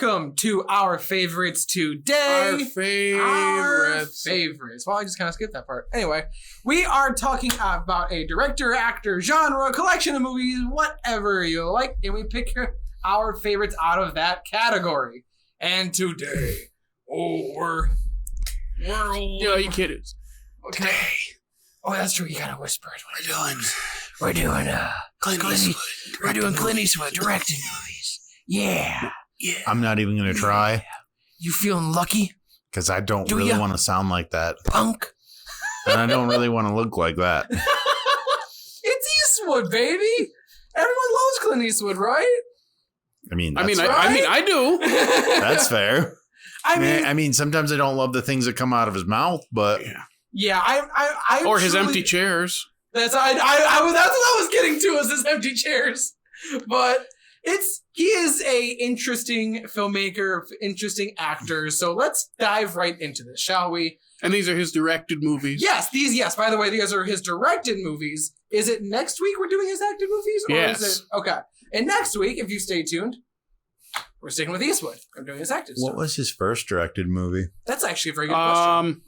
welcome to our favorites today. Our favorites. Well, I just kind of skipped that part. Anyway, we are talking about a director, actor, genre, collection of movies, whatever you like, and we pick our favorites out of that category. And today, we're old. Yeah, you kidding? Okay. Oh, that's true. You gotta whisper it. We're doing Clint Eastwood. We're doing Clint Eastwood directing movies. Yeah. I'm not even going to try. You feeling lucky? Because I don't really want to sound like that. Punk. And I don't really want to look like that. It's Eastwood, baby. Everyone loves Clint Eastwood, right? I mean, I do. That's fair. I mean, sometimes I don't love the things that come out of his mouth, but yeah, I or his empty chairs. That's what I was getting to, is his empty chairs. But he is a interesting filmmaker, interesting actor. So let's dive right into this, shall we? And these are his directed movies. Yes. By the way, these are his directed movies. Is it next week we're doing his acted movies? Or yes. Is it, okay. And next week, if you stay tuned, we're sticking with Eastwood. I'm doing his acted stuff. What was his first directed movie? That's actually a very good question.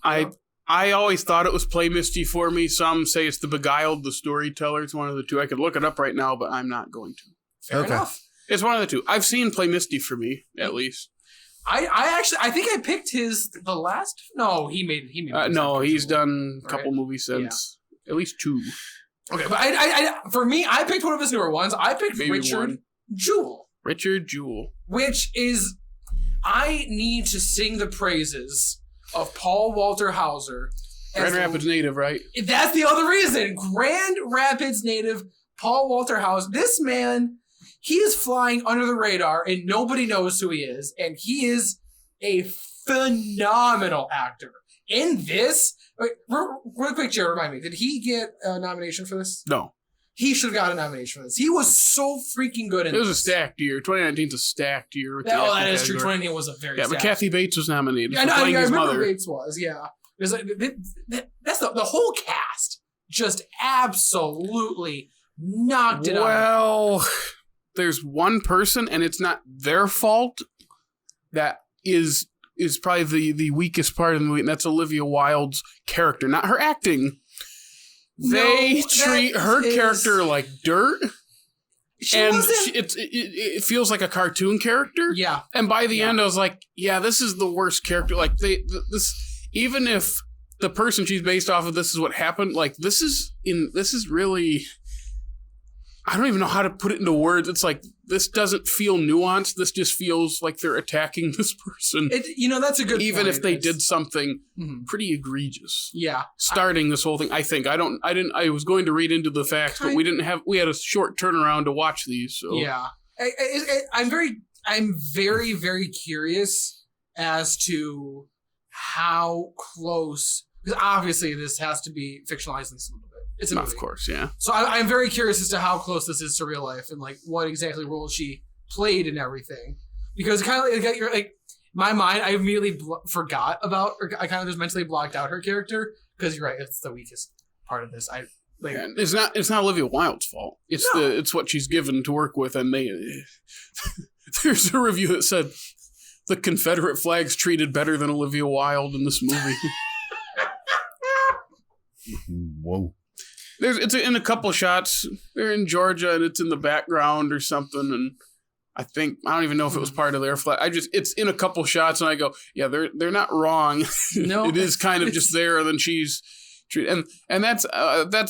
I always thought it was Play Misty for Me. Some say it's The Beguiled, The Storyteller. It's one of the two. I could look it up right now, but I'm not going to. Fair enough. It's one of the two. I've seen Play Misty for Me, at least. I think I picked the last. No, he made. No, he's done a couple movies since. Yeah. At least two. Okay, but for me, I picked one of his newer ones. I picked Richard Jewell. Richard Jewell. Which is, I need to sing the praises of Paul Walter Hauser. Grand Rapids native, right? That's the other reason. Grand Rapids native Paul Walter Hauser. This man, he is flying under the radar and nobody knows who he is. And he is a phenomenal actor. In this, real quick, Jared, remind me, did he get a nomination for this? No. He should have got a nomination for this. He was so freaking good in this. It was a stacked year. 2019's a stacked year. That is true. 2019 was a very stacked. But Kathy Bates was nominated for playing his mother. I remember Bates was, yeah. It was like, that's the whole cast just absolutely knocked it out. Well, there's one person, and it's not their fault, that is probably the weakest part of the movie, and that's Olivia Wilde's character, not her acting. They treat her character like dirt, it feels like a cartoon character. Yeah, and by the end, I was like, "Yeah, this is the worst character." Like even if the person she's based off of, this is what happened. Like this is really. I don't even know how to put it into words. It's like, this doesn't feel nuanced. This just feels like they're attacking this person. That's a good Even point. if they did something pretty egregious. Yeah. Starting this whole thing, I think. I was going to read into the facts, but we had a short turnaround to watch these. So. Yeah. I'm very, very curious as to how close, because obviously this has to be fictionalized in some of it. It's a movie. Of course, yeah. So I'm very curious as to how close this is to real life and like what exactly role she played in everything. Because kind of like my mind, I immediately forgot about, or I kind of just mentally blocked out her character, because you're right, it's the weakest part of this. It's not Olivia Wilde's fault. It's what she's given to work with, and there's a review that said the Confederate flag's treated better than Olivia Wilde in this movie. Whoa. It's in a couple shots. They're in Georgia, and it's in the background or something. And I don't even know if it was part of their flag. It's in a couple shots, and I go, yeah, they're not wrong. No, it is kind of just there. And then she's treated, and that's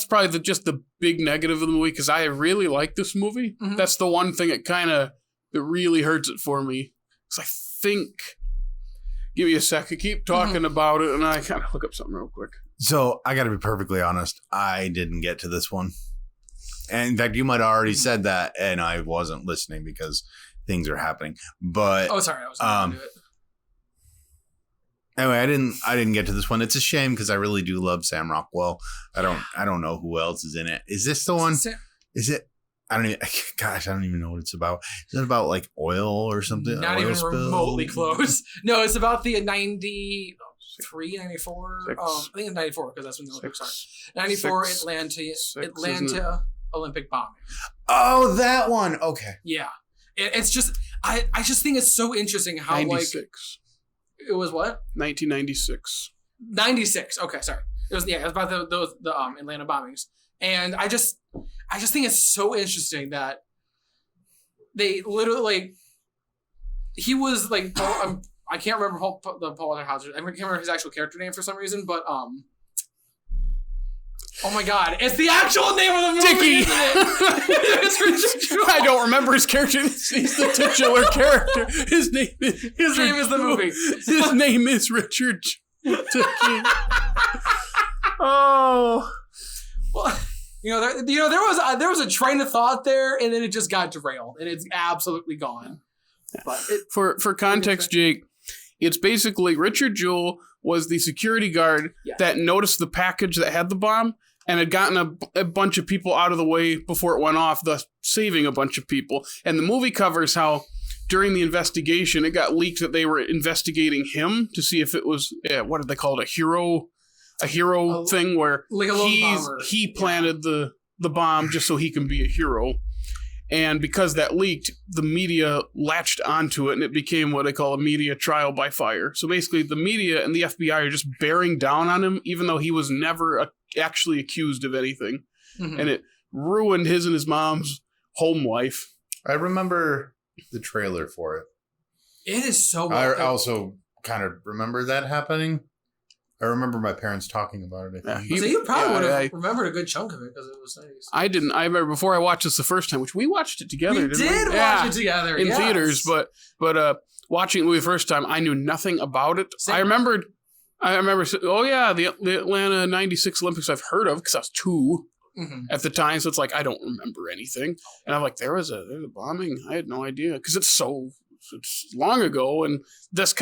probably just the big negative of the movie, because I really like this movie. Mm-hmm. That's the one thing that really hurts it for me. Because I think, give me a second, keep talking about it, and I kind of look up something real quick. So I got to be perfectly honest. I didn't get to this one. And in fact, you might have already said that, and I wasn't listening because things are happening. But sorry, I was going to do it. Anyway, I didn't get to this one. It's a shame because I really do love Sam Rockwell. I don't know who else is in it. Is this the one? Is it? I don't even know what it's about. Is it about like oil or something? Not even remotely close. No, it's about the 93, 94. I think it's 94 because that's when the Olympics are. 94 Atlanta Olympic bombing. Oh, that one. Okay. Yeah. It's just, I just think it's so interesting how 96. like it was what 1996. 96. Okay, sorry. It was about the Atlanta bombings, and I just think it's so interesting that they literally like he was like I can't remember Paul Walter Hauser. I can't remember his actual character name for some reason, but oh my god, it's the actual name of the movie, Dickey. isn't it? It's Richard Jewell. I don't remember his character. He's the titular character. His name is the movie. His name is Richard Dickey. Oh. Well, there was a train of thought there, and then it just got derailed, and it's absolutely gone. But for context, Jake, it's basically Richard Jewell was the security guard that noticed the package that had the bomb and had gotten a bunch of people out of the way before it went off, thus saving a bunch of people. And the movie covers how during the investigation, it got leaked that they were investigating him to see if it was, what did they call it, a hero thing where like a he planted the bomb just so he can be a hero. And because that leaked, the media latched onto it, and it became what they call a media trial by fire. So basically, the media and the FBI are just bearing down on him, even though he was never actually accused of anything. Mm-hmm. And it ruined his and his mom's home life. I remember the trailer for it. It is so I also kind of remember that happening. I remember my parents talking about it. So you probably would have remembered a good chunk of it because it was nice. I didn't. I remember before I watched this the first time, which we watched it together. We did watch it together in theaters, but watching it the first time, I knew nothing about it. Same. I remember. Oh yeah, the Atlanta '96 Olympics I've heard of because I was 2 at the time, so it's like I don't remember anything. And I'm like, there's a bombing. I had no idea because it's long ago, and this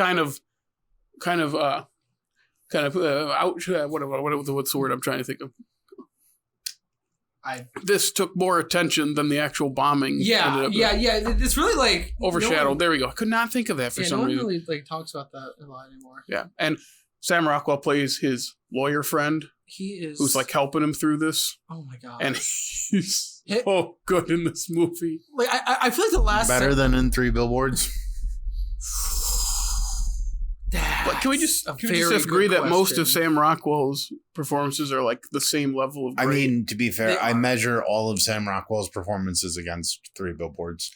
what's the word I'm trying to think of? This took more attention than the actual bombing. Yeah. It's really like overshadowed. There we go. I could not think of that for some reason. No one really talks about that a lot anymore. Yeah, and Sam Rockwell plays his lawyer friend. Who's like helping him through this. Oh my god! And he's so good in this movie. Like I feel like the last better than in 3 Billboards. But can we just agree that most of Sam Rockwell's performances are like the same level of great? I mean, to be fair, I measure all of Sam Rockwell's performances against 3 Billboards.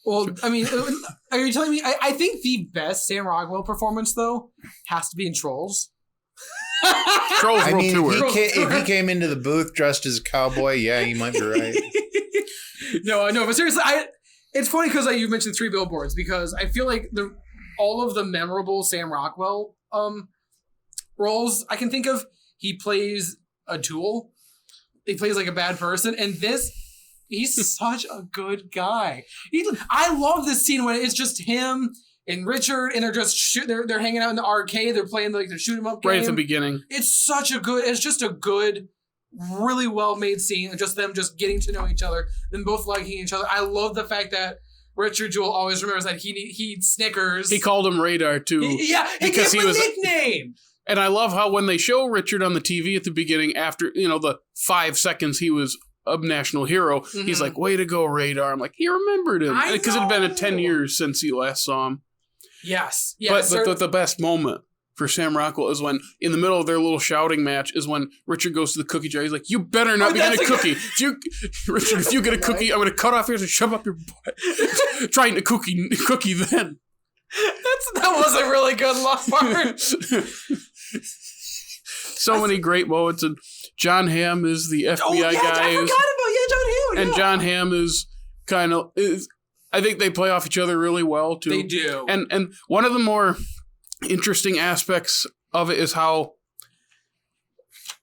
Well, I mean, are you telling me? I think the best Sam Rockwell performance, though, has to be in Trolls. Trolls World Tour. If he came into the booth dressed as a cowboy, yeah, you might be right. No, but seriously, it's funny because you mentioned 3 Billboards because I feel like all of the memorable Sam Rockwell roles I can think of, he plays a tool. He plays like a bad person, and he's such a good guy. I love this scene when it's just him and Richard, and they're just they're hanging out in the arcade. They're playing like the shoot 'em up game. Right at the beginning. It's just a good, really well made scene, and just them just getting to know each other, them both liking each other. I love the fact that Richard Jewell always remembers that he eats Snickers. He called him Radar too. He gave him a nickname. And I love how when they show Richard on the TV at the beginning, after the 5 seconds he was a national hero, he's like, "Way to go, Radar!" I'm like, he remembered him because it had been 10 years since he last saw him. Yes. But the best moment for Sam Rockwell is when, in the middle of their little shouting match, is when Richard goes to the cookie jar. He's like, "You better not be getting a cookie. Richard, if you get a cookie, I'm going to cut off yours and shove up your butt." Trying to cookie then. That was a really good part. So many great moments, and John Hamm is the FBI guy. I forgot about John Hamm. And John Hamm is I think they play off each other really well too. They do. And one of the more interesting aspects of it is how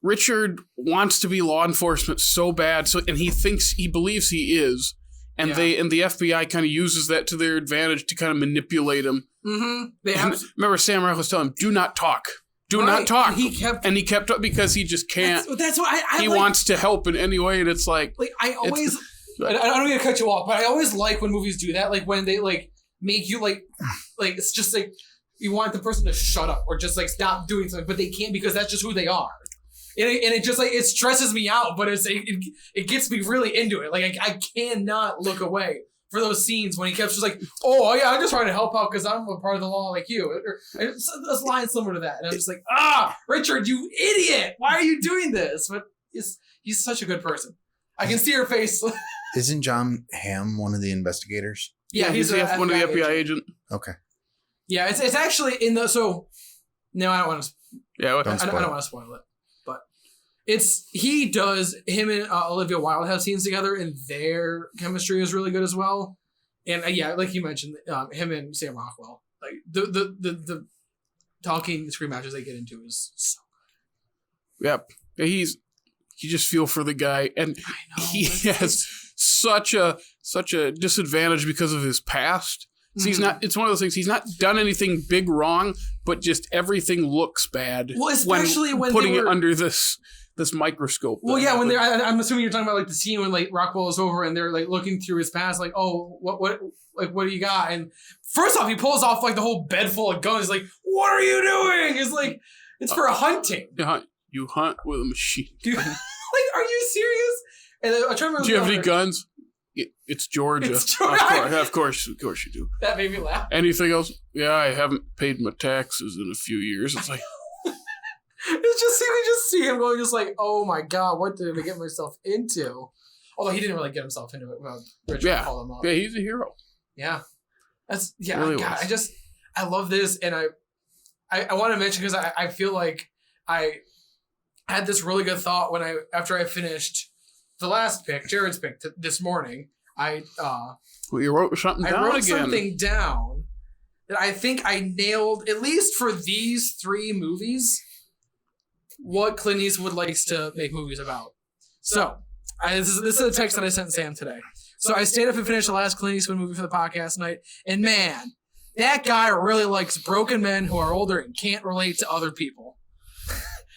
Richard wants to be law enforcement so bad, and he believes he is, and the FBI kind of uses that to their advantage to kind of manipulate him. Mm-hmm. Remember, Sam Rockwell was telling him, "Do not talk. Do not talk." And he kept up because he just can't. That's what he wants to help in any way, and it's like I always. I don't mean to cut you off, but I always like when movies do that, like when they like make you like it's just like you want the person to shut up or just like stop doing something, but they can't because that's just who they are. And it just like it stresses me out, but it gets me really into it. Like I cannot look away for those scenes when he kept just like, oh yeah, I'm just trying to help out because I'm a part of the law like you. Or a line similar to that. And I'm just like, Richard, you idiot! Why are you doing this? But he's such a good person. I can see her face. Isn't John Hamm one of the investigators? Yeah, he's one of the FBI agent. Okay. Yeah, it's actually in the no, I don't want to. Yeah, I don't want to spoil it, but him and Olivia Wilde have scenes together, and their chemistry is really good as well. And yeah, like you mentioned, him and Sam Rockwell, like the talking screen matches they get into is so good. Yep, you just feel for the guy, and he has such a disadvantage because of his past. So he's not. It's one of those things. He's not done anything big wrong, but just everything looks bad. Well, especially when putting it under this microscope. Well, yeah, when I'm assuming you're talking about like the scene when like Rockwell is over and they're like looking through his past, like, oh, what do you got? And first off, he pulls off like the whole bed full of guns. Like, what are you doing? It's like it's for hunting. You hunt with a machine. Like, are you serious? And I try to remember. Do you have any guns? It's Georgia. It's Georgia. Of course you do. That made me laugh. Anything else? Yeah, I haven't paid my taxes in a few years. It's like it's just we just see him going, just like, oh my god, what did I get myself into? Although he didn't really get himself into it. Richard called him up. Yeah, he's a hero. Yeah, really God, I love this, and I want to mention because I feel like I had this really good thought after I finished the last pick, Jared's pick this morning. You wrote something down again. I wrote something down that I think I nailed, at least for these 3 movies, what Clint Eastwood likes to make movies about. So, this is a text that I sent Sam today. So I stayed up and finished the last Clint Eastwood movie for the podcast tonight, and man, that guy really likes broken men who are older and can't relate to other people.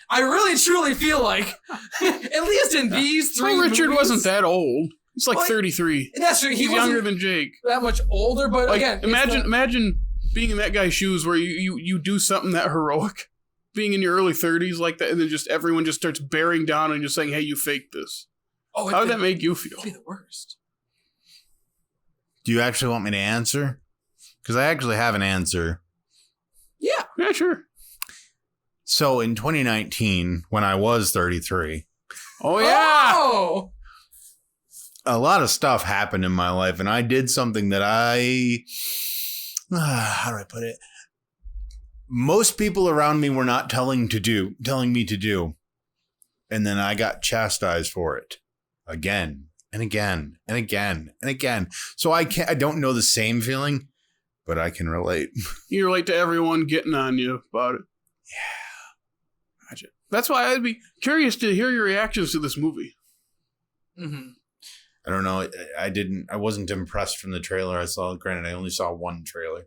I really truly feel like, at least in these 3 movies... Richard wasn't that old. He's like 33. That's true. He's younger than Jake. That much older, but like, again... Imagine being in that guy's shoes where you do something that heroic. Being in your early 30s like that, and then just everyone just starts bearing down and just saying, hey, you faked this. Oh, how would that make you feel? It'd be the worst. Do you actually want me to answer? Because I actually have an answer. Yeah, sure. So in 2019, when I was 33. Oh, yeah. Oh! A lot of stuff happened in my life, and I did something that how do I put it? Most people around me were not telling me to do. And then I got chastised for it again and again and again and again. So I don't know the same feeling, but I can relate. You relate to everyone getting on you about it. Yeah. Gotcha. That's why I'd be curious to hear your reactions to this movie. Mm-hmm. I don't know. I wasn't impressed from the trailer I saw. Granted, I only saw one trailer.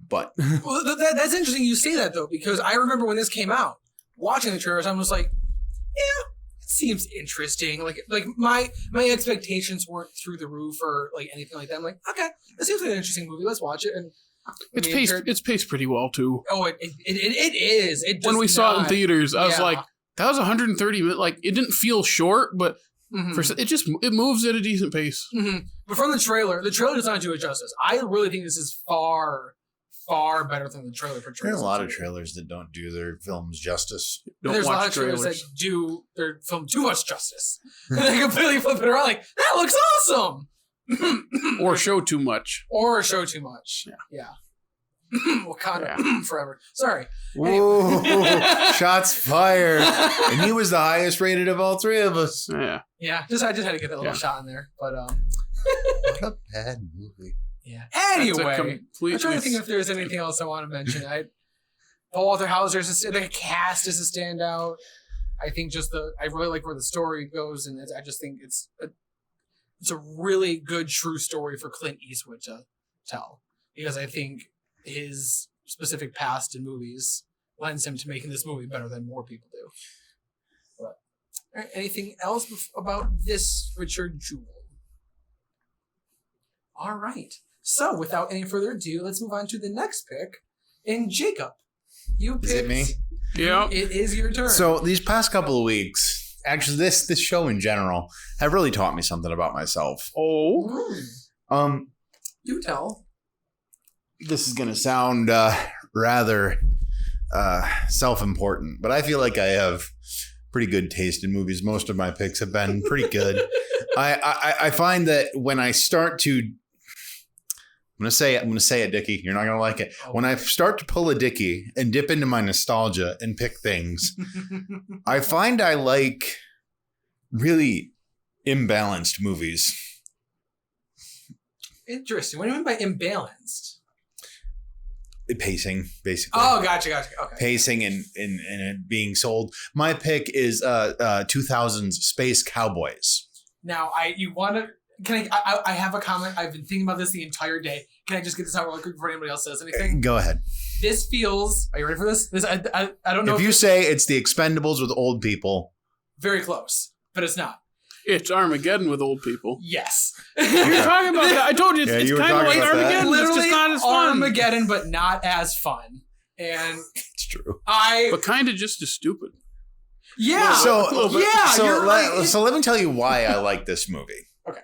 But well, that's interesting you say that, though, because I remember when this came out, watching the trailers, I was like, yeah, it seems interesting. Like my expectations weren't through the roof or like anything like that. I'm like, okay, this seems like an interesting movie. Let's watch it. And it's paced pretty well too. Oh, it is. When we saw it in theaters, I was like, that was 130 minutes. Like, it didn't feel short, but it moves at a decent pace. Mm-hmm. But from the trailer does not do it justice. I really think this is far better than the trailer for trailers. There are a lot of trailers that don't do their films justice. There's a lot of trailers that do their film too much justice. And they completely flip it around like, that looks awesome! Or show too much. Yeah. Wakanda forever. Sorry. Whoa, shots fired. And he was the highest rated of all 3 of us. Yeah. Yeah, I just had to get that little shot in there. But what a bad movie. Yeah. Anyway, I'm trying to think if there's anything else I want to mention. Paul Walter Hauser the cast is a standout. I think I really like where the story goes, and I just think it's a really good true story for Clint Eastwood to tell, because I think his specific past in movies lends him to making this movie better than more people do. But all right, anything else about this Richard Jewell? All right. So, without any further ado, let's move on to the next pick. And Jacob, you picked. Is it me? Yeah. It is your turn. So, these past couple of weeks, actually, this show in general, have really taught me something about myself. Oh. Do tell. This is going to sound rather self-important, but I feel like I have pretty good taste in movies. Most of my picks have been pretty good. I find that when I start to, I'm going to say it, Dickey. You're not going to like it. When I start to pull a Dickey and dip into my nostalgia and pick things, I find I like really imbalanced movies. Interesting. What do you mean by imbalanced? Pacing, basically. Oh, gotcha. Okay. Pacing and it being sold. My pick is 2000's Space Cowboys. Now, I have a comment. I've been thinking about this the entire day. Can I just get this out real quick before anybody else says anything? Go ahead. This feels. Are you ready for this? I don't know. If you say it's the Expendables with old people, very close, but it's not. It's Armageddon with old people. Yes. You're talking about that. I told you, it's kind of like Armageddon. Literally it's just not as fun. Armageddon, but not as fun. And it's true. But kind of just as stupid. Yeah. So you're right. So let me tell you why I like this movie. Okay.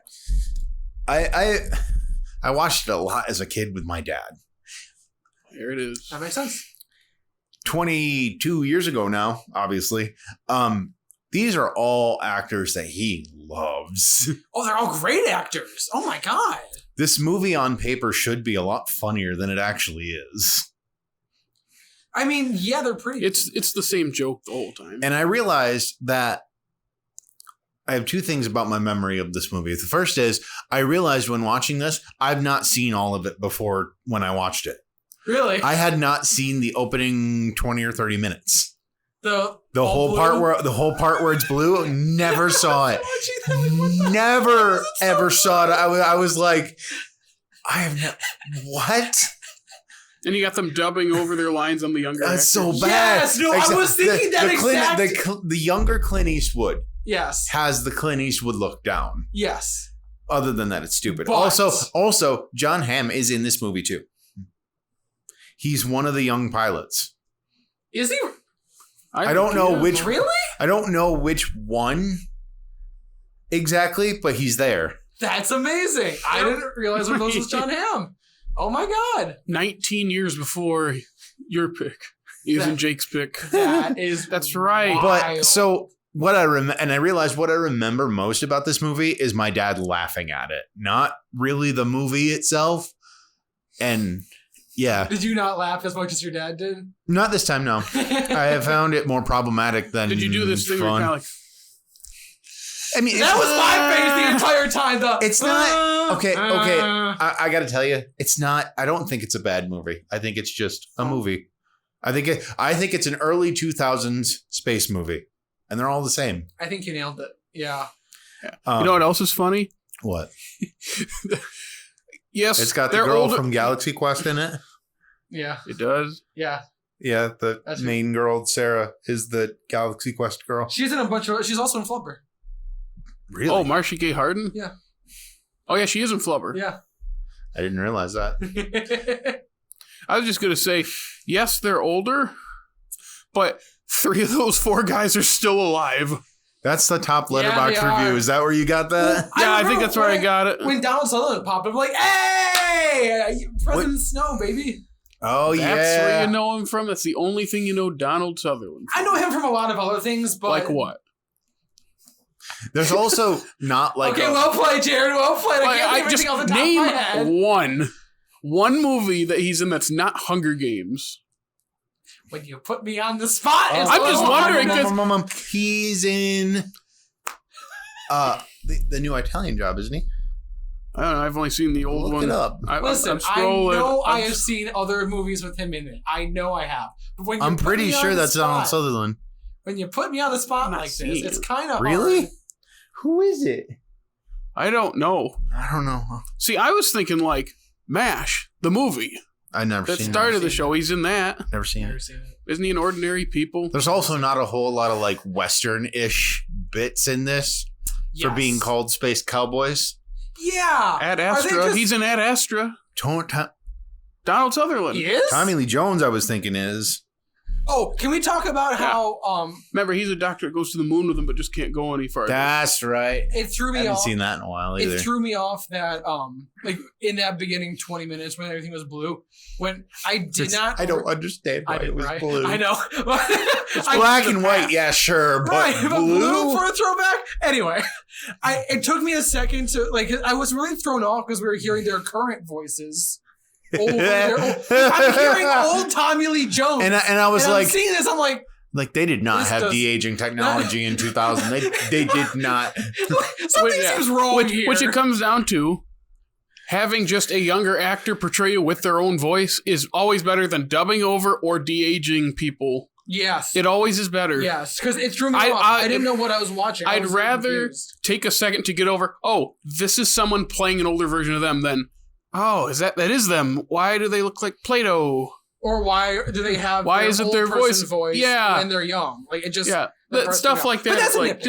I watched it a lot as a kid with my dad. There it is. That makes sense. 22 years ago now, obviously. These are all actors that he loves. Oh, they're all great actors. Oh my God. This movie on paper should be a lot funnier than it actually is. I mean, yeah, they're pretty. It's the same joke the whole time. And I realized that I have two things about my memory of this movie. The first is I realized when watching this, I've not seen all of it before when I watched it. Really? I had not seen the opening 20 or 30 minutes. The whole part where it's blue, never saw it. Never ever saw it. I was like, I have no what? And you got them dubbing over their lines on the younger actors. That's so bad. Yes, no, I was thinking the younger Clint Eastwood. Yes. Has the Clint Eastwood look down. Yes. Other than that, it's stupid. But, Also, John Hamm is in this movie too. He's one of the young pilots. Is he? I don't know which. Really? I don't know which one exactly, but he's there. That's amazing. I didn't realize one of those was John Hamm. Oh my God. 19 years before your pick. Using Jake's pick. That's right. But so what I realized what I remember most about this movie is my dad laughing at it, not really the movie itself. And yeah. Did you not laugh as much as your dad did? Not this time, no. I have found it more problematic than Did you do this thing where you're kind of like... I mean, that was my face the entire time. It's not... Okay. I got to tell you, it's not... I don't think it's a bad movie. I think it's just a movie. I think it's an early 2000s space movie. And they're all the same. I think you nailed it. Yeah. You know what else is funny? What? Yes, it's got the girl from Galaxy Quest in it. Yeah, it does. Yeah, yeah. The main girl, Sarah, is the Galaxy Quest girl. She's in a bunch of. She's also in Flubber. Really? Oh, Marcia Gay Harden. Yeah. Oh yeah, she is in Flubber. Yeah. I didn't realize that. I was just gonna say, yes, they're older, but 3 of those 4 guys are still alive. That's the top Letterboxd review. Is that where you got that? Yeah, I think that's where I got it. When Donald Sutherland popped up, I'm like, hey, President Snow, baby. Oh, That's where you know him from. That's the only thing you know Donald Sutherland from. I know him from a lot of other things, but... Like what? There's also not like... Okay, well played, Jared. Well played. I just name one movie that he's in that's not Hunger Games. When you put me on the spot, I'm just wondering because he's in the new Italian Job, isn't he? I don't know. I've only seen the old one. Look it up. Listen, I know I have seen other movies with him in it. I know I have. But when I'm pretty sure that's Donald Sutherland. When you put me on the spot like this, it's kind of really hard. Who is it? I don't know. I don't know. See, I was thinking like MASH, the movie. I never seen that started the show. He's in that. Never seen it. Isn't he in Ordinary People? There's also not a whole lot of like Western-ish bits in this for being called Space Cowboys. Yeah. Ad Astra. He's in Ad Astra. Donald Sutherland. He is? Tommy Lee Jones, I was thinking is. Oh, can we talk about how remember, he's a doctor that goes to the moon with him, but just can't go any farther. That's right. it threw me I haven't off. seen that in a while either. It threw me off that like in that beginning 20 minutes when everything was blue, when I don't understand why it was right? blue. I know. It's black and white, yeah, sure, but right, but blue for a throwback. Anyway, it took me a second to I was really thrown off because we were hearing their current voices. I'm hearing old Tommy Lee Jones, and I was like, I'm seeing this. I'm like they did not have de-aging technology in 2000. They did not. Something seems wrong here. Which it comes down to. Having just a younger actor portray you with their own voice is always better than dubbing over or de-aging people. Yes. It always is better. Yes, because it threw me off. I didn't know what I was watching. I'd rather take a second to get over, oh, this is someone playing an older version of them than, oh, that is them. Why do they look like Play-Doh? Or why do they have isn't their voice yeah. when they're young? Like it just stuff like that. Like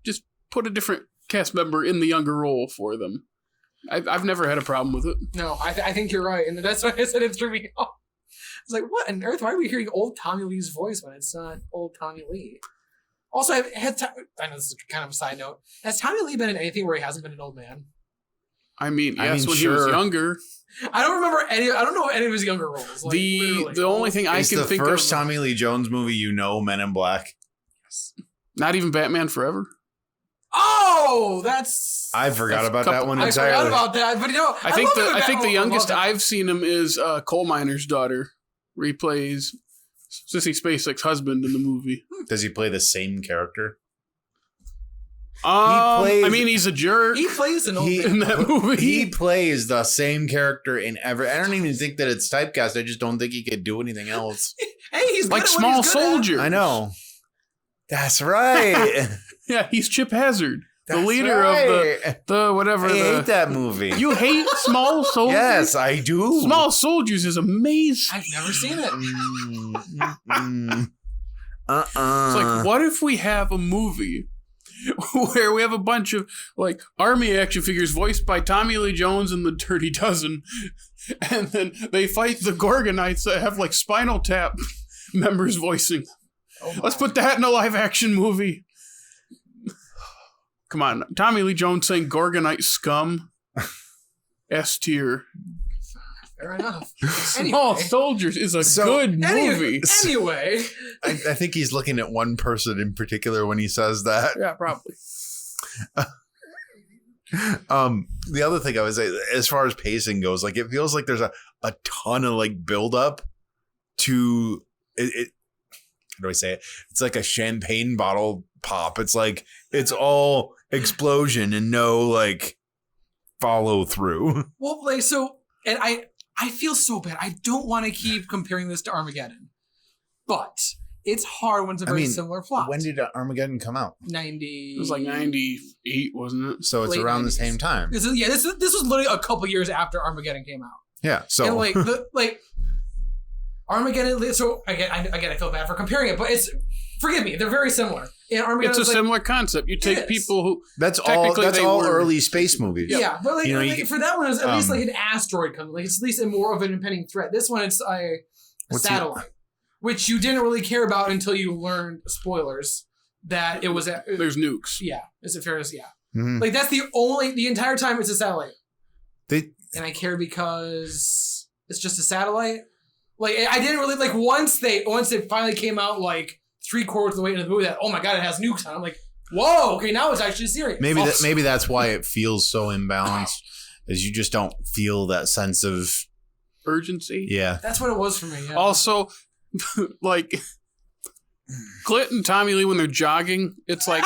just put a different cast member in the younger role for them. I've never had a problem with it. No, I think you're right, and that's why I said it threw me off. I was like, what on earth? Why are we hearing old Tommy Lee's voice when it's not old Tommy Lee? Also, I know this is kind of a side note. Has Tommy Lee been in anything where he hasn't been an old man? When he was younger. I don't know any of his younger roles. Like, the only thing I can think of. The first Tommy Lee Jones movie, Men in Black. Yes. Not even Batman Forever. Oh, that's. I forgot about that one entirely. I forgot about that, but I think the youngest I've seen him is Coal Miner's Daughter, where he plays Sissy Spacek's husband in the movie. Does he play the same character? He's a jerk. He plays an old man in that movie. He plays the same character in every. I don't even think that it's typecast. I just don't think he could do anything else. Hey, he's like Small Soldier. I know. That's right. Yeah, he's Chip Hazard, the leader of the whatever. I hate that movie. You hate Small Soldiers? Yes, I do. Small Soldiers is amazing. I've never seen it. It's like, what if we have a movie where we have a bunch of like army action figures voiced by Tommy Lee Jones and the Dirty Dozen, and then they fight the Gorgonites that have like Spinal Tap members voicing. Let's put that in a live action movie. Come on, Tommy Lee Jones saying Gorgonite scum. S tier. Fair enough. Small Soldiers is a good movie. Anyway. I think he's looking at one person in particular when he says that. Yeah, probably. The other thing I would say, as far as pacing goes, like it feels like there's a ton of like build up to it. How do I say it? It's like a champagne bottle pop. It's like it's all explosion and no like follow through. Well, like and I feel so bad. I don't want to keep comparing this to Armageddon, but it's hard when it's a very similar plot. When did Armageddon come out? 90. It was like 98, wasn't it? So it's around 90s. The same time. This was literally a couple years after Armageddon came out. Yeah. So and Armageddon. So again, I feel bad for comparing it, but forgive me, they're very similar. In Armageddon, it's a similar concept. You take people who that's all early space movies. Yeah, but for that one, it's at least like an asteroid coming. Like it's at least more of an impending threat. This one, it's a satellite, which you didn't really care about until you learned spoilers that it was. There's nukes. Yeah, is it fair to say? Yeah, mm-hmm. Like that's the entire time it's a satellite. And I care because it's just a satellite. Like I didn't really like once it finally came out like 3/4 of the way into the movie that, oh my god, it has nukes on it. I'm like, whoa, okay, now it's actually serious. Maybe that's why it feels so imbalanced, is you just don't feel that sense of urgency. Yeah. That's what it was for me. Yeah. Also, like Clint and Tommy Lee when they're jogging, it's like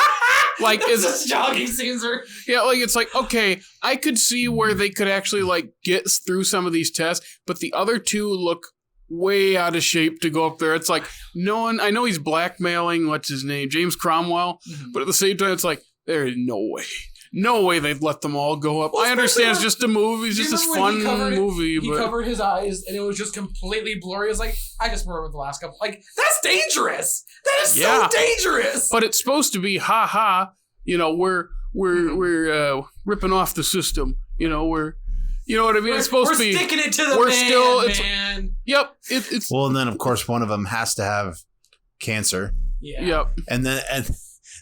it's jogging scenes are it's like, okay, I could see where they could actually like get through some of these tests, but the other two look way out of shape to go up there. It's like I know he's blackmailing, what's his name, James Cromwell, but at the same time, it's like there is no way they'd let them all go up. Well, I understand it's just a movie, it's just this fun movie. He covered his eyes and it was just completely blurry. It was like, I just remember the last couple. Like, that's dangerous. That is so dangerous. But it's supposed to be we're ripping off the system. We're You know what I mean? It's supposed to be. We're sticking it to the man. Yep. It's well, and then of course one of them has to have cancer. Yeah. Yep. And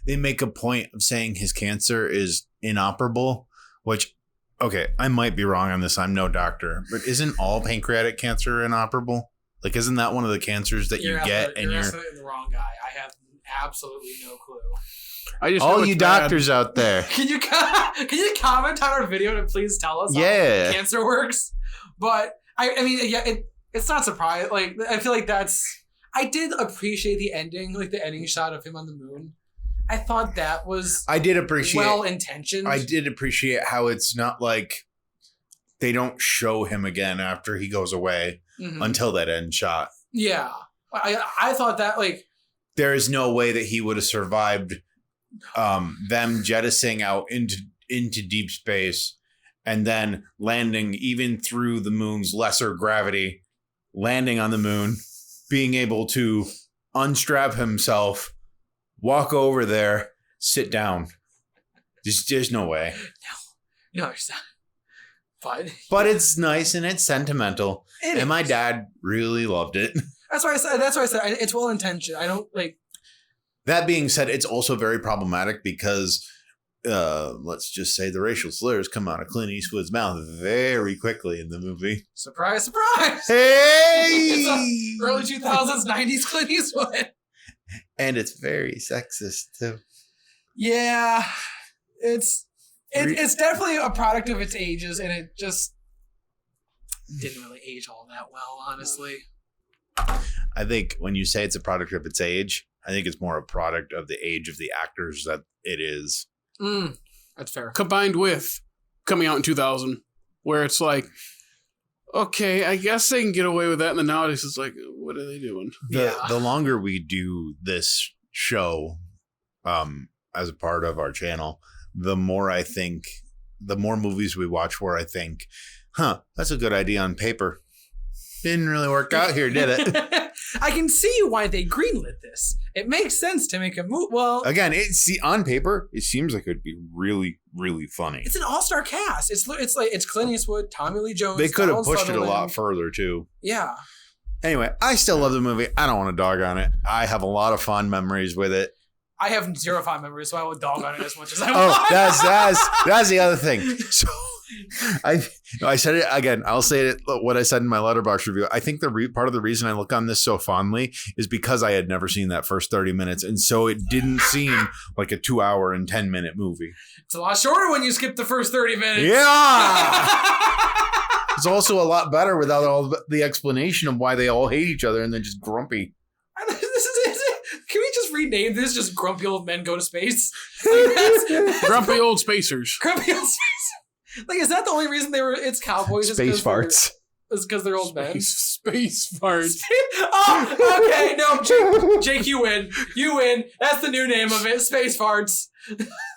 they make a point of saying his cancer is inoperable, which, okay, I might be wrong on this. I'm no doctor, but isn't all pancreatic cancer inoperable? Like, isn't that one of the cancers that you get? You're absolutely the wrong guy. I have absolutely no clue. I just all you doctors out there. Can you comment on our video to please tell us how cancer works? But I mean, yeah, it's not surprising. Like, I feel like I did appreciate the ending, like the ending shot of him on the moon. I thought that was well intentioned. I did appreciate how it's not like they don't show him again after he goes away until that end shot. Yeah, I thought that, like, there is no way that he would have survived them jettisoning out into deep space and then landing even through the moon's lesser gravity, landing on the moon, being able to unstrap himself, walk over there, sit down. There's no way. No, it's not. But it's nice and it's sentimental. And my dad really loved it. That's why I said it's well intentioned. I don't like. That being said, it's also very problematic because let's just say the racial slurs come out of Clint Eastwood's mouth very quickly in the movie. Surprise, surprise! Hey! It's early 2000s, 90s Clint Eastwood. And it's very sexist too. Yeah, it's definitely a product of its ages, and it just didn't really age all that well, honestly. I think when you say it's a product of its age, I think it's more a product of the age of the actors that it is. That's fair. Combined with coming out in 2000, where it's like, okay, I guess they can get away with that. And then nowadays it's like, what are they doing? The longer we do this show as a part of our channel, the more movies we watch where I think, that's a good idea on paper. Didn't really work out here, did it? I can see why they greenlit this. It makes sense to make a movie. Well, again, on paper, it seems like it'd be really, really funny. It's an all-star cast. It's Clint Eastwood, Tommy Lee Jones. They could have pushed it a lot further too. Yeah. Anyway, I still love the movie. I don't want to dog on it. I have a lot of fond memories with it. I have zero fond memories, so I would dog on it as much as I want. Oh, that's the other thing. So I said it again. I'll say it. What I said in my Letterboxd review. I think part of the reason I look on this so fondly is because I had never seen that first 30 minutes, and so it didn't seem like a 2 hour and 10-minute movie. It's a lot shorter when you skip the first 30 minutes. Yeah. It's also a lot better without all the explanation of why they all hate each other and then just grumpy. Can we just rename this just Grumpy Old Men Go to Space? Grumpy Old Spacers. Grumpy Old Spacers. Like, is that the only reason it's cowboys? Space farts. It's because they're old men. Space farts. Oh, okay. No, Jake, you win. You win. That's the new name of it. Space farts.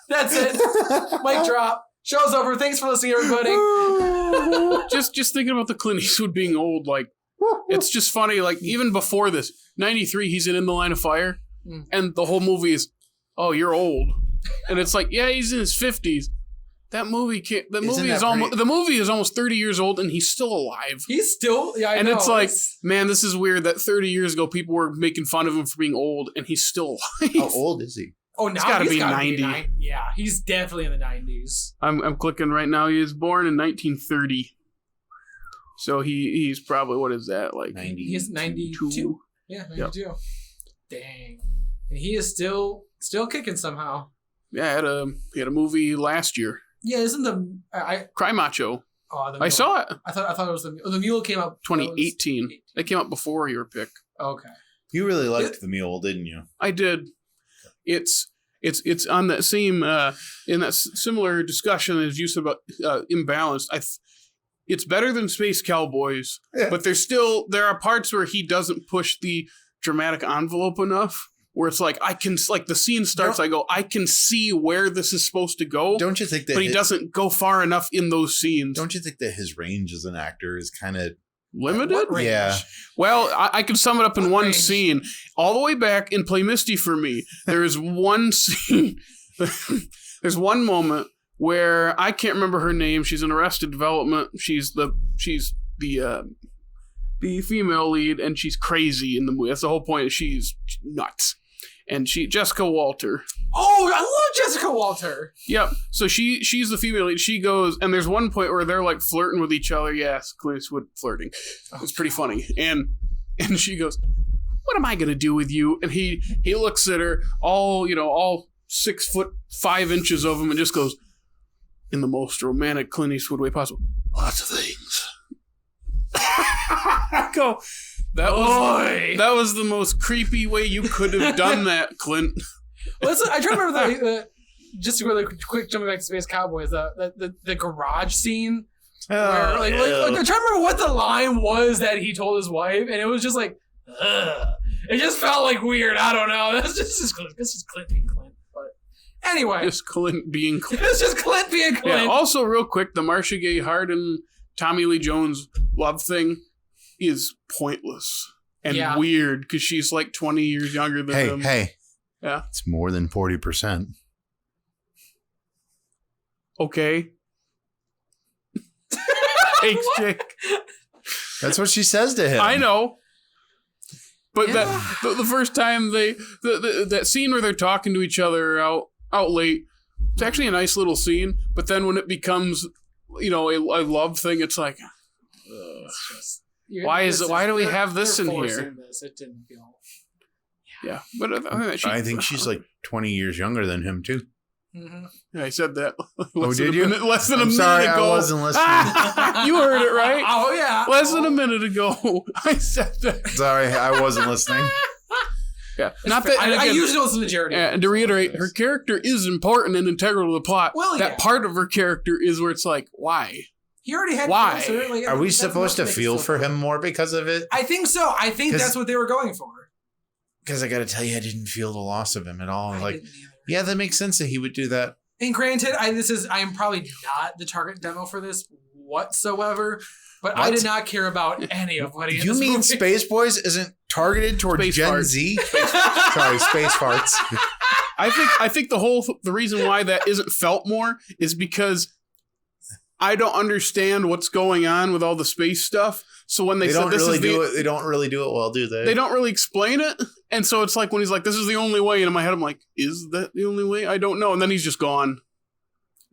That's it. Mic drop. Show's over. Thanks for listening, everybody. just thinking about the Clint Eastwood being old, like, it's just funny. Like, even before this, 93, he's in the Line of Fire, and the whole movie is, oh, you're old, and it's like, yeah, he's in his 50s. That movie can't. The movie is almost 30 years old, and he's still alive. He's still, yeah. I know. It's like, man, this is weird. That 30 years ago, people were making fun of him for being old, and he's still alive. How old is he? Oh, now he's got to be 90. Yeah, he's definitely in the 90s. I'm clicking right now. He was born in 1930, so he's probably, what is that, like? 90. He's 92. Yeah, 92. Yep. Dang, and he is still kicking somehow. Yeah, he had a movie last year. Yeah, isn't Cry Macho? Oh, I saw it. I thought it was the Mule came out 2018. It came out before your pick. Okay. You really liked the Mule, didn't you? I did. It's on that same in that similar discussion as you said about imbalanced. It's better than Space Cowboys, but there are parts where he doesn't push the dramatic envelope enough. Where it's like, the scene starts, I can see where this is supposed to go. Don't you think that? But he doesn't go far enough in those scenes. Don't you think that his range as an actor is kind of limited? Yeah. Well, I can sum it up in one scene. All the way back in Play Misty for me, there is one scene. There's one moment where I can't remember her name. She's in Arrested Development. She's the female lead, and she's crazy in the movie. That's the whole point. She's nuts. And Jessica Walter. Oh, I love Jessica Walter. Yep. So she's the female lead. She goes, and there's one point where they're like flirting with each other. Yes, Clint Eastwood flirting. It's pretty funny. And she goes, "What am I gonna do with you?" And he looks at her, all 6'5" of him, and just goes, in the most romantic Clint Eastwood way possible, "Lots of things." I go, that was the most creepy way you could have done that, Clint. Listen, I try to remember just really quick jumping back to Space Cowboys, the garage scene. Where, I'm trying to remember what the line was that he told his wife, and it was just like, ugh. It just felt like weird. I don't know. This is Clint being Clint. But anyway, just Clint being Clint. It's just Clint being Clint. Yeah. Also, real quick, the Marcia Gay Harden, Tommy Lee Jones love thing is pointless and weird because she's like 20 years younger than him. Hey. Yeah. It's more than 40%. Okay. Thanks, Jake. That's what she says to him. I know. But the first time that scene where they're talking to each other out late, it's actually a nice little scene. But then when it becomes, a love thing, it's like, it's just, why do we have this in here? It didn't feel. Yeah, but I think she's like 20 years younger than him too. Mm-hmm. Yeah, I said that. Did you? Less than a minute sorry, ago. I wasn't listening. You heard it right. Oh yeah. Less than a minute ago, I said that. Sorry, I wasn't listening. Yeah, not that. I usually listen to Jared. And to reiterate, her character is important and integral to the plot. Well, that part of her character is where it's like, why? He already had. Why? Are we supposed to feel for him more because of it? I think so. I think that's what they were going for. Because I got to tell you, I didn't feel the loss of him at all. Yeah, that makes sense that he would do that. And granted, I am probably not the target demo for this whatsoever, but I did not care about any of what he had. You mean Space Boys isn't targeted towards Space Gen farts. Z? Sorry, Space Farts. I think the reason why that isn't felt more is because I don't understand what's going on with all the space stuff. So when they said don't this really is do it, they don't really do it well, do they? They don't really explain it. And so it's like when he's like, "This is the only way," and in my head I'm like, "Is that the only way? I don't know." And then he's just gone. And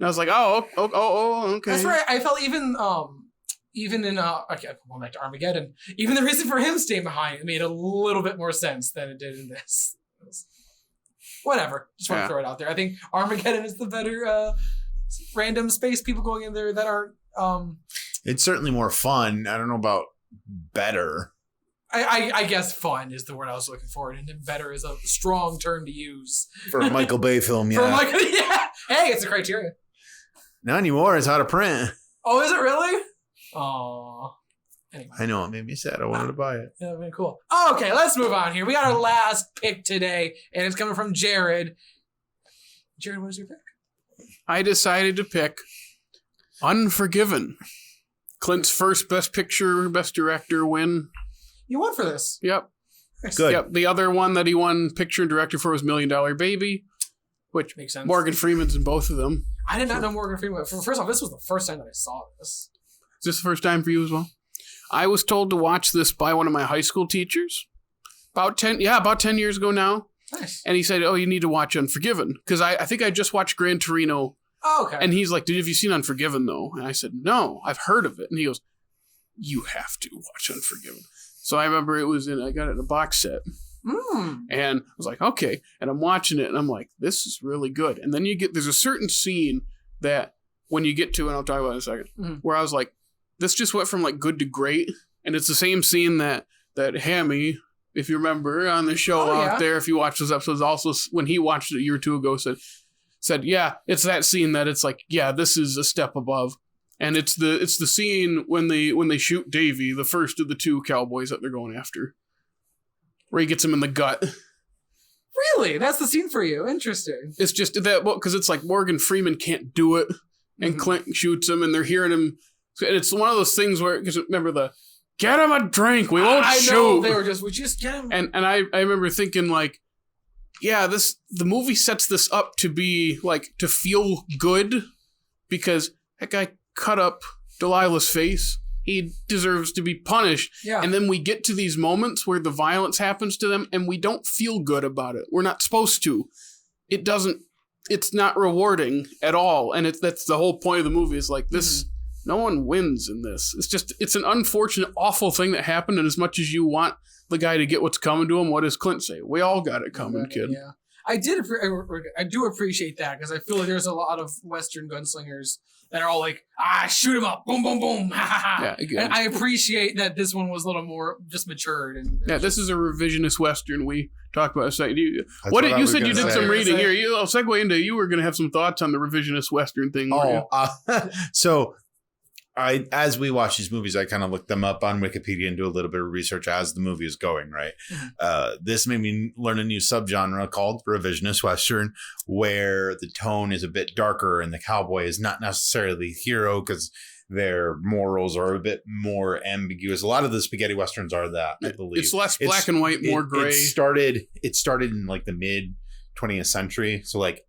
I was like, "Oh, okay." That's right. I felt even in okay, going back to Armageddon, even the reason for him staying behind made a little bit more sense than it did in this. Whatever. Just want to throw it out there. I think Armageddon is the better random space people going in there that aren't. It's certainly more fun. I don't know about better. I guess fun is the word I was looking for, and then better is a strong term to use for a Michael Bay film. Yeah. Hey, it's a criteria. Not anymore. It's out of print. Oh, is it really? Oh. Anyway. I know. It made me sad. I wanted to buy it. Yeah, very cool. Okay, let's move on here. We got our last pick today, and it's coming from Jared. Jared, what was your pick? I decided to pick Unforgiven. Clint's first Best Picture, Best Director win. You won for this. Yep. Good. Yep. The other one that he won Picture and Director for was $1 Million Baby, which makes sense. Morgan Freeman's in both of them. I did not know Morgan Freeman. First off, this was the first time that I saw this. Is this the first time for you as well? I was told to watch this by one of my high school teachers about 10 years ago now. Nice. And he said, "Oh, you need to watch Unforgiven." Because I think I just watched Gran Torino. Oh, okay. And he's like, "Have you seen Unforgiven, though?" And I said, "No, I've heard of it." And he goes, "You have to watch Unforgiven." So I remember I got it in a box set. And I was like, okay. And I'm watching it and I'm like, this is really good. And then there's a certain scene that when you get to, and I'll talk about it in a second, where I was like, this just went from like good to great. And it's the same scene that Hammy, if you remember on the show out there, if you watch those episodes, also when he watched it a year or two ago, said, yeah, it's that scene that it's like, yeah, this is a step above. And it's the scene when they shoot Davy, the first of the two cowboys that they're going after, where he gets him in the gut. Really? That's the scene for you? Interesting. It's just that, because it's like Morgan Freeman can't do it, and Clint shoots him, and they're hearing him. And it's one of those things where, because remember get him a drink, we won't shoot. Know, they were we just get him. And I remember thinking like, yeah, the movie sets this up to be like, to feel good. because that guy cut up Delilah's face. He deserves to be punished. Yeah. And then we get to these moments where the violence happens to them and we don't feel good about it. We're not supposed to. It's not rewarding at all. And that's the whole point of the movie is like this, no one wins in this. It's an unfortunate, awful thing that happened. And as much as you want the guy to get what's coming to him, what does Clint say? We all got it coming, kid. Yeah. I do appreciate that because I feel like there's a lot of Western gunslingers that are all like, shoot him up, boom, boom, boom, ha, ha, ha. Yeah, and I appreciate that this one was a little more just matured. And this is a revisionist Western we talked about a second. You said you did some reading here. I'll segue into you were going to have some thoughts on the revisionist Western thing. So as we watch these movies, I kind of look them up on Wikipedia and do a little bit of research as the movie is going, right? This made me learn a new subgenre called revisionist Western, where the tone is a bit darker and the cowboy is not necessarily the hero because their morals are a bit more ambiguous. A lot of the spaghetti Westerns are that, I believe. It's less black and white, more gray. It started in like the mid 20th century. So like,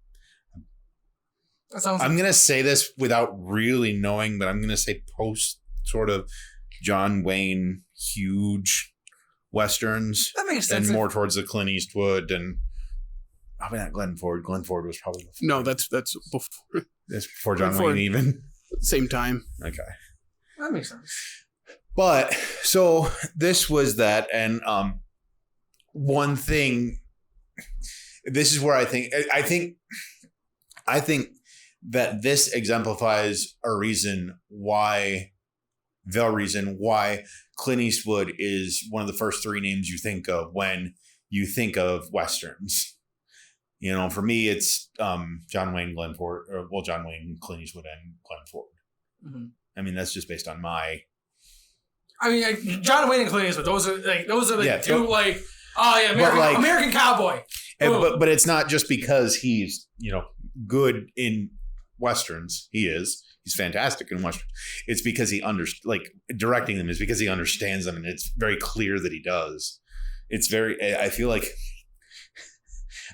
I'm going to say this without really knowing, but I'm going to say post sort of John Wayne huge Westerns. That makes sense. And more towards the Clint Eastwood and probably not Glenn Ford. Glenn Ford was probably before. No, that's before. That's before John Wayne even. Same time. Okay. That makes sense. But so this was that. And one thing, this is where I think that this exemplifies the reason why Clint Eastwood is one of the first three names you think of when you think of Westerns. You know, for me, it's John Wayne, John Wayne, Clint Eastwood, and Glenn Ford. Mm-hmm. I mean, that's just based on my. I mean, John Wayne and Clint Eastwood. Those are the two American Cowboy. But it's not just because he's good in Westerns. He's fantastic in Westerns. It's because he directing them is because he understands them, and it's very clear that he does.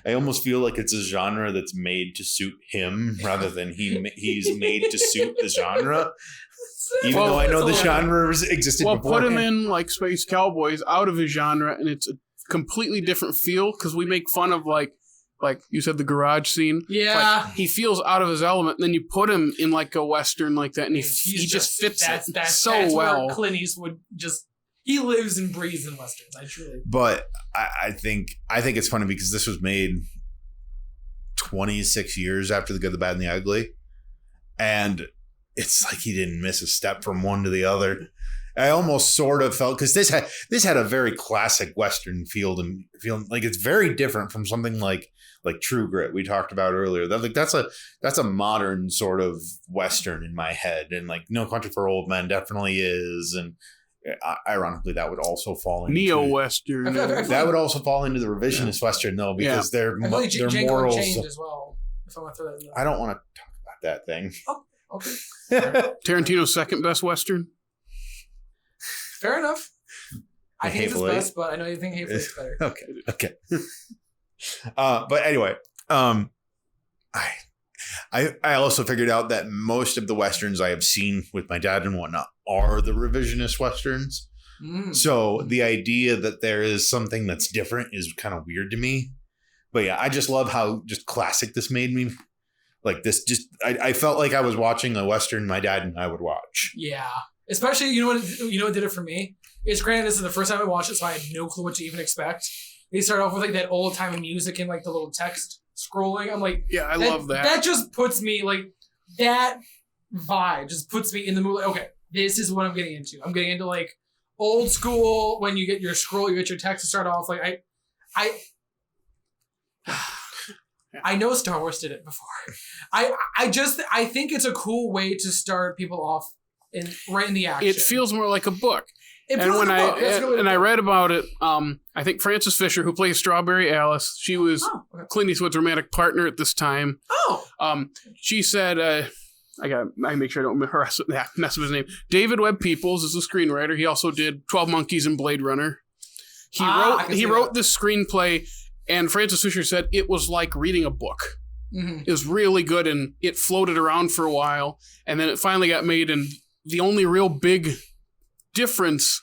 I almost feel like it's a genre that's made to suit him rather than he's made to suit the genre. Even though I know the genre existed before. Well, put him in like Space Cowboys out of his genre, and it's a completely different feel because we make fun of like you said, the garage scene. Yeah. Like, he feels out of his element. And then you put him in like a Western like that, and he just fits it so well. Clint Eastwood he lives and breathes in Westerns. But I think it's funny because this was made 26 years after The Good, the Bad, and the Ugly. And it's like he didn't miss a step from one to the other. I almost sort of felt because this had a very classic Western feel like it's very different from something like True Grit we talked about earlier. That's a modern sort of Western in my head, and like No Country for Old Men definitely is, and ironically that would also fall into neo-Western. That would also fall into the revisionist Western though, because their morals changed as well. If I want to throw that in there. I don't want to talk about that thing. Oh, okay. Tarantino's second best Western. Fair enough. I hate this Eight. best, but I know you think Hateful Eight's better. Okay. But anyway, I also figured out that most of the Westerns I have seen with my dad and whatnot are the revisionist Westerns. So the idea that there is something that's different is kind of weird to me. But yeah, I just love how just classic this made me. Like this, I felt like I was watching a Western my dad and I would watch. Yeah. Especially, you know what did it for me? It's granted this is the first time I watched it, so I had no clue what to even expect. They start off with like that old time music and like the little text scrolling. I'm like, yeah, I love that. That just puts me like that vibe just puts me in the mood. Like, okay, this is what I'm getting into. I'm getting into like old school when you get your scroll, you get your text to start off. Like I know Star Wars did it before. I think it's a cool way to start people off right in the action. It feels more like a book. I read about it, I think Frances Fisher, who plays Strawberry Alice, she was Clint Eastwood's romantic partner at this time. She said, I make sure I don't mess with his name. David Webb Peoples is the screenwriter. He also did 12 Monkeys and Blade Runner. He wrote this screenplay, and Frances Fisher said it was like reading a book. It was really good, and it floated around for a while, and then it finally got made, and the only real big difference,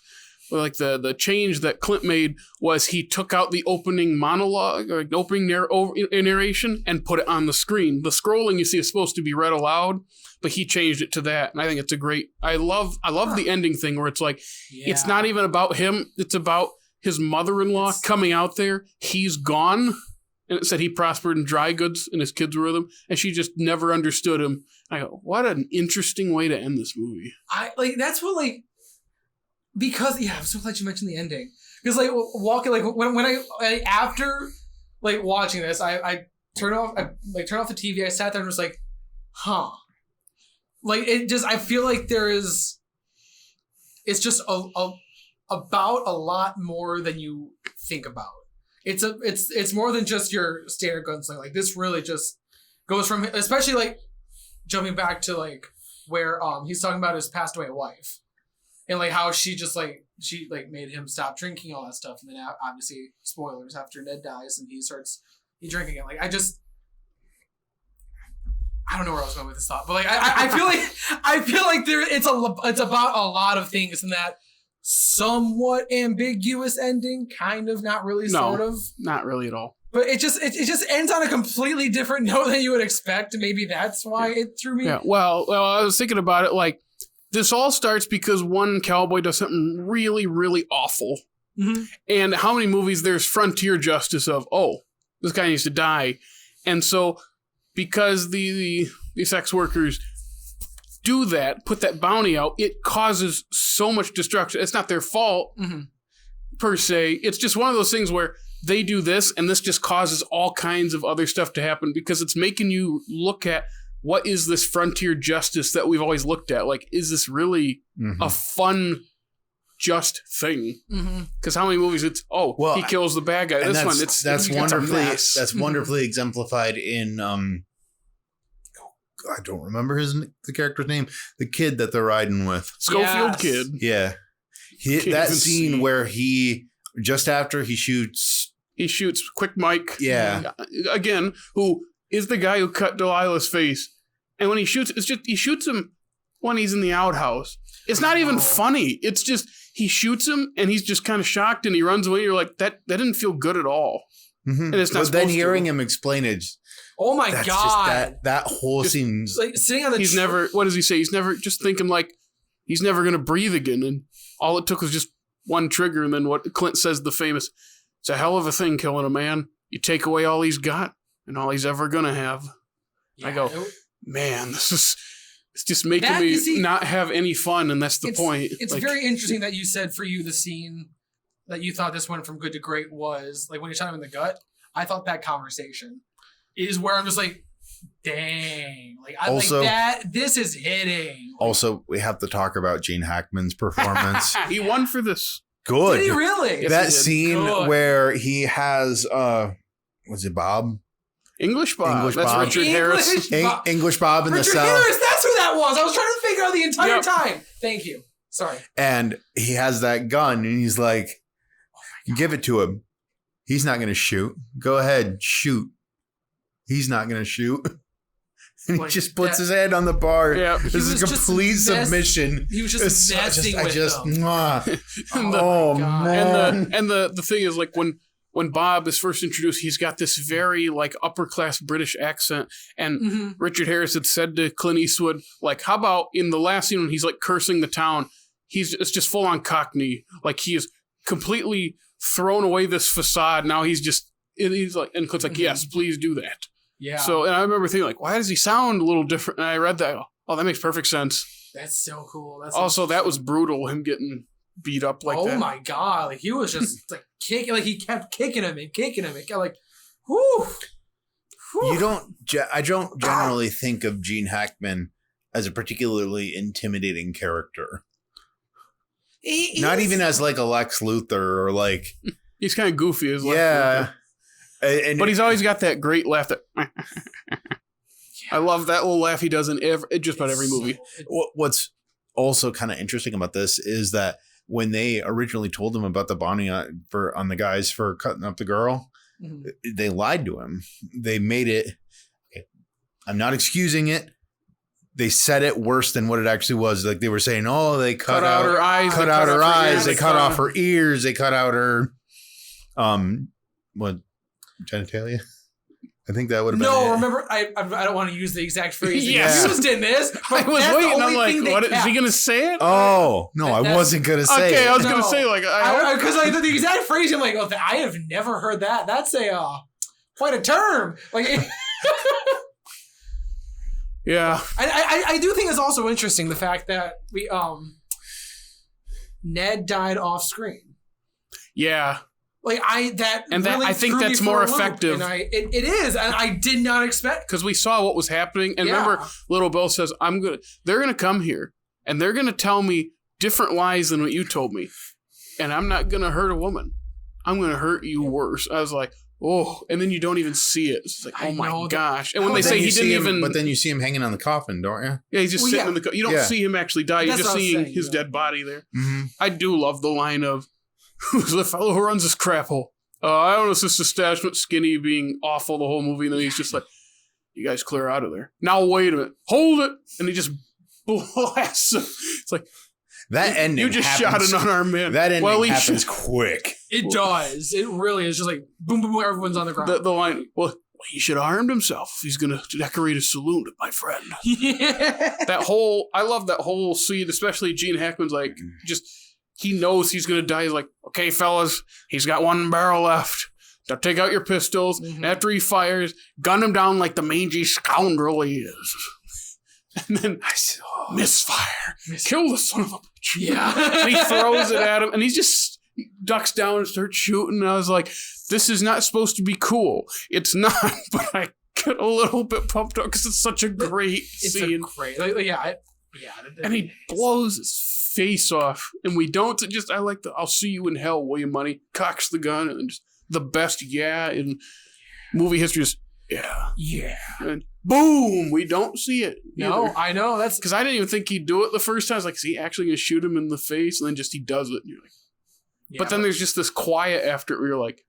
like the change that Clint made, was he took out the opening monologue, or opening narration, and put it on the screen. The scrolling you see is supposed to be read aloud, but he changed it to that, and I think it's a great... I love the ending thing where it's like, it's not even about him, it's about his mother-in-law coming out there. He's gone. And it said he prospered in dry goods and his kids were with him. And she just never understood him. I go, what an interesting way to end this movie. That's what because I'm so glad you mentioned the ending. Because walking, when I after watching this, I turned off the TV. I sat there and was like, huh. It just, I feel like it's just about a lot more than you think about. It's more than just your standard gunslinger. This really just goes from, especially jumping back to where he's talking about his passed away wife and how she just she made him stop drinking, all that stuff, and then obviously spoilers, after Ned dies and he drinking it. I don't know where I was going with this thought, but I feel like it's about a lot of things in that somewhat ambiguous ending, kind of, not really, sort of, not really at all. But it just ends on a completely different note than you would expect. Maybe that's why it threw me. Yeah. Well, I was thinking about it. This all starts because one cowboy does something really, really awful, and how many movies there's frontier justice of, this guy needs to die, and so because the sex workers do that, put that bounty out, it causes so much destruction. It's not their fault, per se. It's just one of those things where they do this, and this just causes all kinds of other stuff to happen because it's making you look at what is this frontier justice that we've always looked at? Is this really a fun, just thing? Because how many movies it's, he kills the bad guy. This one, that's wonderfully exemplified in... I don't remember the character's name. The kid that they're riding with. Schofield Kid. Yeah. That scene where just after he shoots Quick Mike. Yeah. Again, who is the guy who cut Delilah's face. And when he shoots, he shoots him when he's in the outhouse. It's not even funny. It's just, he shoots him and he's just kind of shocked and he runs away. You're like, that didn't feel good at all. And it's not. But then hearing him explain it. Oh my God. That whole scene. Sitting on the he's never, what does he say? He's never, just thinking he's never going to breathe again. And all it took was just one trigger. And then what Clint says, the famous, it's a hell of a thing killing a man. You take away all he's got and all he's ever going to have. Yeah, I go, man, it's just making me not have any fun. And that's the point. It's very interesting that you said for you, the scene that you thought this went from good to great was when you shot him in the gut. I thought that conversation is where I'm just dang. This is hitting. Also, we have to talk about Gene Hackman's performance. He won for this. Good. Did he really? That scene where he has, was it Bob? English Bob. That's Bob. Richard Harris. English Bob in the cell. Richard Harris, that's who that was. I was trying to figure out the entire time. Thank you. Sorry. And he has that gun and he's like, give it to him. He's not going to shoot. Go ahead, shoot. He's not going to shoot. And he just puts his head on the bar. Yeah. This is complete submission. He was just messing with them. Oh, man. And the thing is, when Bob is first introduced, he's got this very upper class British accent. And Richard Harris had said to Clint Eastwood, how about in the last scene when he's cursing the town, it's just full on Cockney. He is completely thrown away this facade. Now he's and Clint's yes, please do that. Yeah. So, and I remember thinking why does he sound a little different? And I read that. Oh, that makes perfect sense. That's so cool. That was brutal. Him getting beat up that. Oh my God. He was just kicking, he kept kicking him and kicking him. Whew. I don't generally think of Gene Hackman as a particularly intimidating character. Not even as a Lex Luthor or he's kind of goofy as Lex Luthor. But he's always got that great laugh that I love that little laugh he does in just about every movie. What's also kind of interesting about this is that when they originally told him about the bounty on the guys for cutting up the girl, they lied to him. They made it. Okay, I'm not excusing it. They said it worse than what it actually was. Like they were saying, oh, they cut out her eyes, cut out her eyes, they cut off her ears, they cut out her what genitalia? I think that would have been it. Remember, I don't want to use the exact phrase Yes. used in this. I was waiting. I'm like, what is he going to say it? Oh, no, I wasn't going to say it. Okay, I was going to say, like, because like the exact phrase, I'm like, oh, I have never heard that. That's quite a term. Like, yeah. I do think it's also interesting the fact that Ned died off screen. Yeah. Like I think that's more effective. And it is, and I did not expect because we saw what was happening. And remember, Little Bill says, they're gonna come here and they're gonna tell me different lies than what you told me, and I'm not gonna hurt a woman. I'm gonna hurt you worse. I was like, oh, and then you don't even see it. It's like, oh my gosh. And when they say he didn't even, but then you see him hanging on the coffin, don't you? Yeah, he's just sitting in the. You don't see him actually die. You're just seeing his dead body there. Mm-hmm. I do love the line of, who's the fellow who runs this crap hole? I don't know, it's just establishment skinny being awful the whole movie. And then he's just like, you guys clear out of there. Now, wait a minute. Hold it. And he just blasts him. It's like, that ending you just shot an unarmed man. That ending happens quick. It does. It really is just like, boom, boom, boom, everyone's on the ground. The line, well, he should have armed himself if he's going to decorate his saloon with my friend. Yeah. I love that whole scene, especially Gene Hackman's like, just... He knows he's going to die. He's like, okay, fellas, he's got one barrel left. Now take out your pistols. Mm-hmm. After he fires, gun him down like the mangy scoundrel he is. And then, misfire. Kill the son of a bitch. Yeah. And he throws it at him, and he just ducks down and starts shooting. And I was like, this is not supposed to be cool. It's not, but I get a little bit pumped up because it's such a great scene. It's great. And he blows his face off, and we don't just. I like the "I'll see you in hell, will you, money?" Cocks the gun, and just the best in movie history is and boom. We don't see it. No, either. I know that's because I didn't even think he'd do it the first time. I was like, is he actually gonna shoot him in the face? And then just he does it. And you're like, but then there's just this quiet after it where you're like,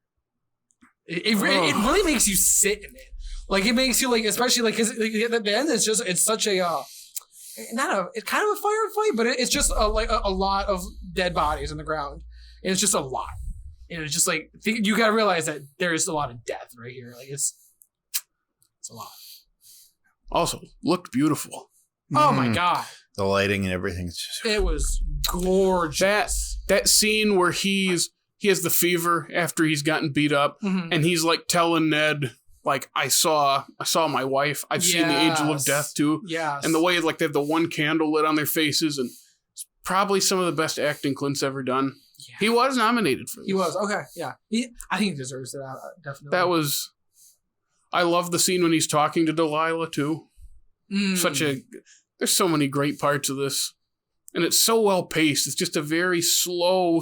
it really makes you sit in it. Like it makes you like, especially like because at the end it's such a. It's kind of a firefight, but it's just a lot of dead bodies in the ground. And it's just a lot. And it's just like, you got to realize that there is a lot of death right here. Like it's a lot. Also, looked beautiful. Oh my God. The lighting and everything. It was gorgeous. That scene where he has the fever after he's gotten beat up, and he's like telling Ned, like, I saw my wife. I've seen the angel of death too. Yes. And the way like they have the one candle lit on their faces, and it's probably some of the best acting Clint's ever done. Yeah. He was nominated for this. He was. Okay. Yeah. I think he deserves it. Definitely. I love the scene when he's talking to Delilah too. There's so many great parts of this, and it's so well paced. It's just a very slow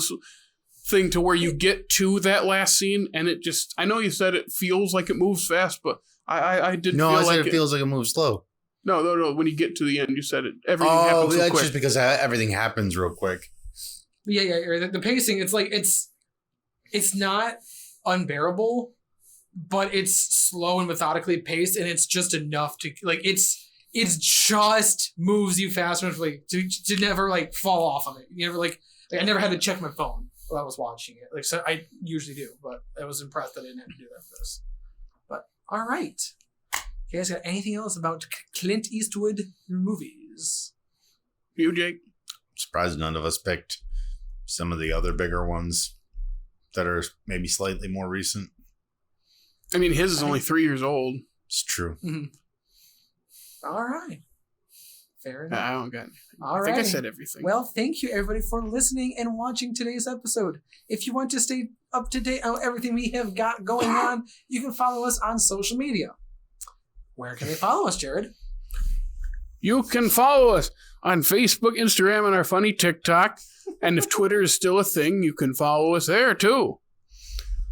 thing to where you get to that last scene, and it just, I know you said it feels like it moves fast, but I didn't feel like it feels like it moves slow. No, when you get to the end, you said it. Everything happens so quick. That's just because everything happens real quick. Yeah. The pacing, it's like, it's not unbearable, but it's slow and methodically paced, and it's just enough to, like, it's just moves you fast enough to never, like, fall off of it. You never, like I never had to check my phone while I was watching it. Like, so I usually do, but I was impressed that I didn't have to do that for this. But all right, you guys got anything else about Clint Eastwood movies? You, Jake? Surprised none of us picked some of the other bigger ones that are maybe slightly more recent. I mean, his is only 3 years old. It's true. Mm-hmm. All right. Fair enough. I don't got anything. I think I said everything. Well, thank you everybody for listening and watching today's episode. If you want to stay up to date on everything we have got going on, you can follow us on social media. Where can they follow us, Jared? You can follow us on Facebook, Instagram, and our funny TikTok. And if Twitter is still a thing, you can follow us there too.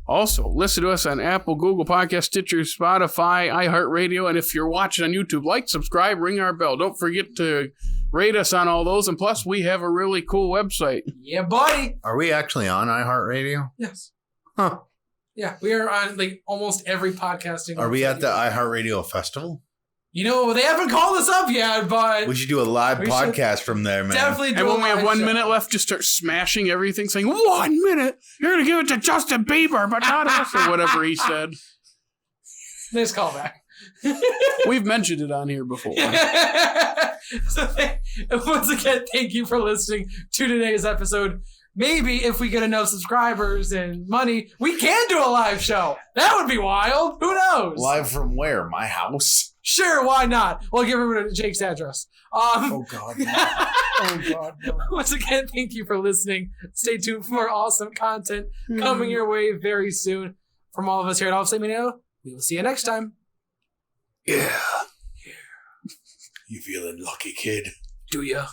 Also, listen to us on Apple, Google Podcasts, Stitcher, Spotify, iHeartRadio. And if you're watching on YouTube, like, subscribe, ring our bell. Don't forget to rate us on all those. And plus, we have a really cool website. Yeah, buddy. Are we actually on iHeartRadio? Yes. Huh. Yeah, we are on like almost every podcasting. Are we at the iHeartRadio Festival? You know, they haven't called us up yet, but we should do a live podcast from there, man. Definitely do. And when we have 1 minute left, just start smashing everything, saying 1 minute. You're gonna give it to Justin Bieber, but not us, or whatever he said. Nice callback. We've mentioned it on here before. So once again, thank you for listening to today's episode. Maybe if we get enough subscribers and money, we can do a live show. That would be wild. Who knows? Live from where? My house? Sure, why not? We'll give everyone Jake's address. Oh, God. No. Oh, God. No. Once again, thank you for listening. Stay tuned for more awesome content coming your way very soon. From all of us here at Off Slate Media, we will see you next time. Yeah. You feeling lucky, kid? Do ya?